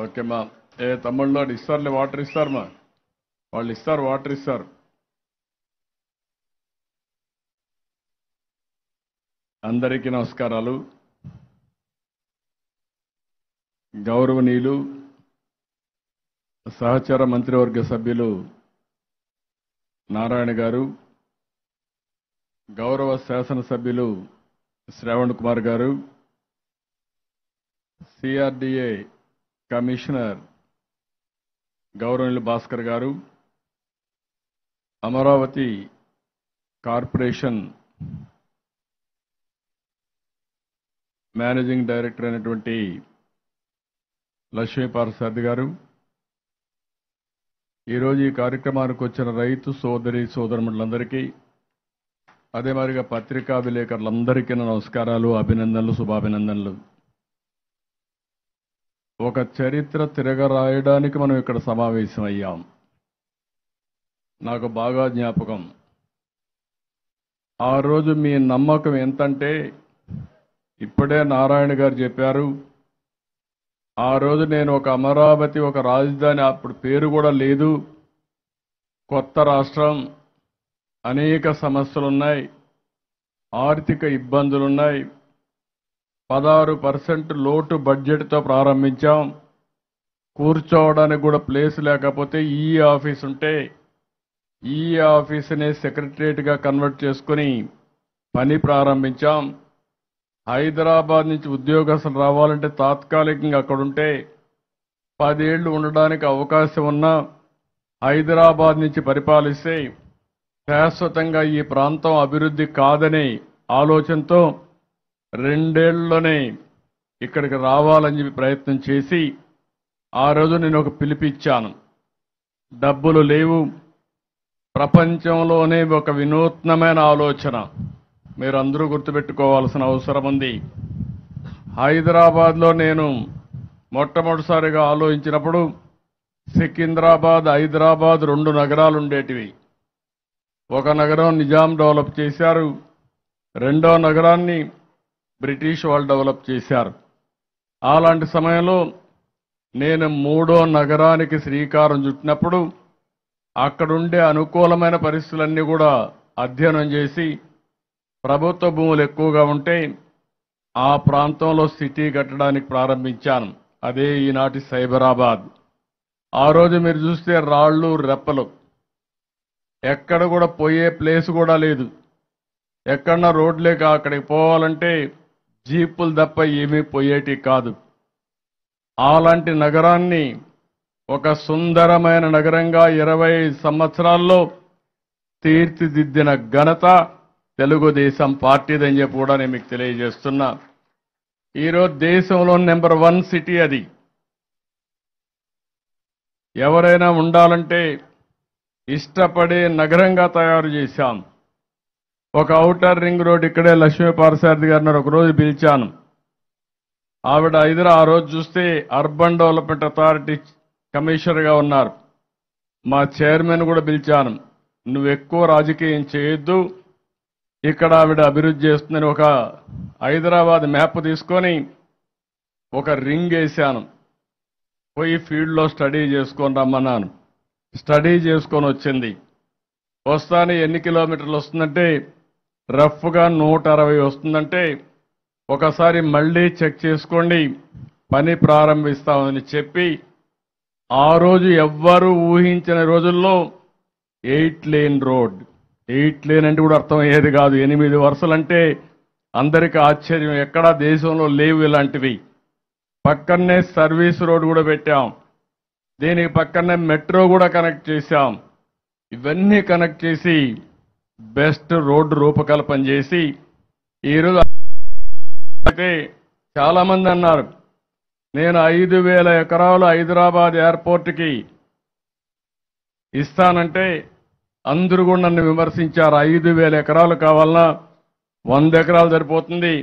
Okay మా ఏ తమ్ముళ్ళు వాడు ఇస్తారులే వాటర్ ఇస్తారు మా వాళ్ళు ఇస్తారు వాటర్ ఇస్తారు. అందరికీ నమస్కారాలు. గౌరవనీయులు సహచర మంత్రివర్గ సభ్యులు నారాయణ గారు, గౌరవ శాసనసభ్యులు శ్రావణ్ కుమార్ గారు, సిఆర్డీఏ కమిషనర్ గౌరవనీయులు భాస్కర్ గారు, అమరావతి కార్పొరేషన్ మేనేజింగ్ డైరెక్టర్ అయినటువంటి లక్ష్మీపార్సారథి గారు, ఈరోజు ఈ కార్యక్రమానికి వచ్చిన రైతు సోదరి సోదరులందరికీ, అదే మాదిరిగా పత్రికా విలేకరులందరికీ నమస్కారాలు, అభినందనలు, శుభాభినందనలు. ఒక చరిత్ర తిరగరాయడానికి మనం ఇక్కడ సమావేశమయ్యాం. నాకు బాగా జ్ఞాపకం. ఆ రోజు మీ నమ్మకం ఎంతంటే, ఇప్పుడే నారాయణ గారు చెప్పారు, ఆ రోజు నేను ఒక అమరావతి, ఒక రాజధాని, అప్పుడు పేరు కూడా లేదు, కొత్త రాష్ట్రం, అనేక సమస్యలున్నాయి, ఆర్థిక ఇబ్బందులున్నాయి, 16% లోటు బడ్జెట్తో ప్రారంభించాం, కూర్చోవడానికి కూడా ప్లేస్ లేకపోతే ఈ ఆఫీస్ ఉంటే ఈ ఆఫీసునే సెక్రటరియట్గా కన్వర్ట్ చేసుకుని పని ప్రారంభించాం. హైదరాబాద్ నుంచి ఉద్యోగస్తులు రావాలంటే తాత్కాలికంగా అక్కడుంటే 10 ఏళ్లు ఉండడానికి అవకాశం ఉన్నా హైదరాబాద్ నుంచి పరిపాలిస్తే శాశ్వతంగా ఈ ప్రాంతం అభివృద్ధి కాదనే ఆలోచనతో 2 ఏళ్లలోనే ఇక్కడికి రావాలని చెప్పి ప్రయత్నం చేసి ఆ రోజు నేను ఒక పిలిపిచ్చాను. డబ్బులు లేవు, ప్రపంచంలోనే ఒక వినూత్నమైన ఆలోచన మీరు అందరూ గుర్తుపెట్టుకోవాల్సిన అవసరం ఉంది. హైదరాబాద్లో నేను మొట్టమొదటిసారిగా ఆలోచించినప్పుడు సికింద్రాబాద్, హైదరాబాద్ 2 నగరాలు ఉండేటివి. ఒక నగరం నిజాం డెవలప్ చేశారు, రెండో నగరాన్ని బ్రిటిష్ వాళ్ళు డెవలప్ చేశారు. అలాంటి సమయంలో నేను 3వ నగరానికి శ్రీకారం చుట్టినప్పుడు అక్కడుండే అనుకూలమైన పరిస్థితులన్నీ కూడా అధ్యయనం చేసి, ప్రభుత్వ భూములు ఎక్కువగా ఉంటే ఆ ప్రాంతంలో సిటీ కట్టడానికి ప్రారంభించాను. అదే ఈనాటి సైబరాబాద్. ఆ రోజు మీరు చూస్తే రాళ్ళు రెప్పలు, ఎక్కడ కూడా పోయే ప్లేస్ కూడా లేదు. ఎక్కడన్నా రోడ్లేక అక్కడికి పోవాలంటే జీపులు తప్ప ఏమీ పోయేటి కాదు. అలాంటి నగరాన్ని ఒక సుందరమైన నగరంగా 25 సంవత్సరాల్లో తీర్చిదిద్దిన ఘనత తెలుగుదేశం పార్టీదని చెప్పి కూడా నేను మీకు తెలియజేస్తున్నా. ఈరోజు దేశంలో నెంబర్ 1 సిటీ అది. ఎవరైనా ఉండాలంటే ఇష్టపడే నగరంగా తయారు చేశాం. ఒక ఔటర్ రింగ్ రోడ్ ఇక్కడే లక్ష్మీపార్సారథి గారిని ఒకరోజు పిలిచాను. ఆవిడ ఆ రోజు చూస్తే అర్బన్ డెవలప్మెంట్ అథారిటీ కమిషనర్గా ఉన్నారు. మా చైర్మన్ కూడా పిలిచాను, నువ్వు ఎక్కువ రాజకీయం చేయొద్దు, ఇక్కడ ఆవిడ అభివృద్ధి చేస్తుందని ఒక హైదరాబాద్ మ్యాప్ తీసుకొని ఒక రింగ్ వేశాను. పోయి ఫీల్డ్లో స్టడీ చేసుకొని రమ్మన్నాను. స్టడీ చేసుకొని వచ్చింది. వస్తానే ఎన్ని కిలోమీటర్లు వస్తుందంటే రఫ్గా 160 వస్తుందంటే ఒకసారి మళ్ళీ చెక్ చేసుకోండి, పని ప్రారంభిస్తామని చెప్పి ఆ రోజు ఎవ్వరూ ఊహించిన రోజుల్లో 8 లేన్ రోడ్. 8 లేన్ అంటే కూడా అర్థమయ్యేది కాదు. 8 వరుసలంటే అందరికీ ఆశ్చర్యం, ఎక్కడా దేశంలో లేవు ఇలాంటివి. పక్కనే సర్వీస్ రోడ్ కూడా పెట్టాం, దీనికి పక్కనే మెట్రో కూడా కనెక్ట్ చేశాం. ఇవన్నీ కనెక్ట్ చేసి బెస్ట్ రోడ్డు రూపకల్పన చేసి ఈరోజు అయితే చాలా మంది అన్నారు, నేను 5,000 ఎకరాలు హైదరాబాద్ ఎయిర్పోర్ట్కి ఇస్తానంటే అందరూ కూడా నన్ను విమర్శించారు. 5,000 ఎకరాలు కావాలన్నా 100 ఎకరాలు సరిపోతుంది,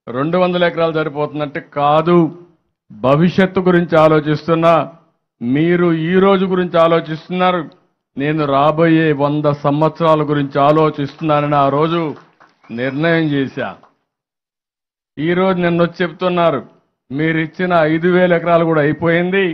200 ఎకరాలు సరిపోతుందంటే కాదు, భవిష్యత్తు గురించి ఆలోచిస్తున్నా, మీరు ఈ రోజు గురించి ఆలోచిస్తున్నారు, నేను రాబోయే 100 సంవత్సరాల గురించి ఆలోచిస్తున్నానని ఆ రోజు నిర్ణయం చేశా. ఈరోజు నిన్న వచ్చి చెప్తున్నారు, మీరిచ్చిన 5,000 ఎకరాలు కూడా అయిపోయింది.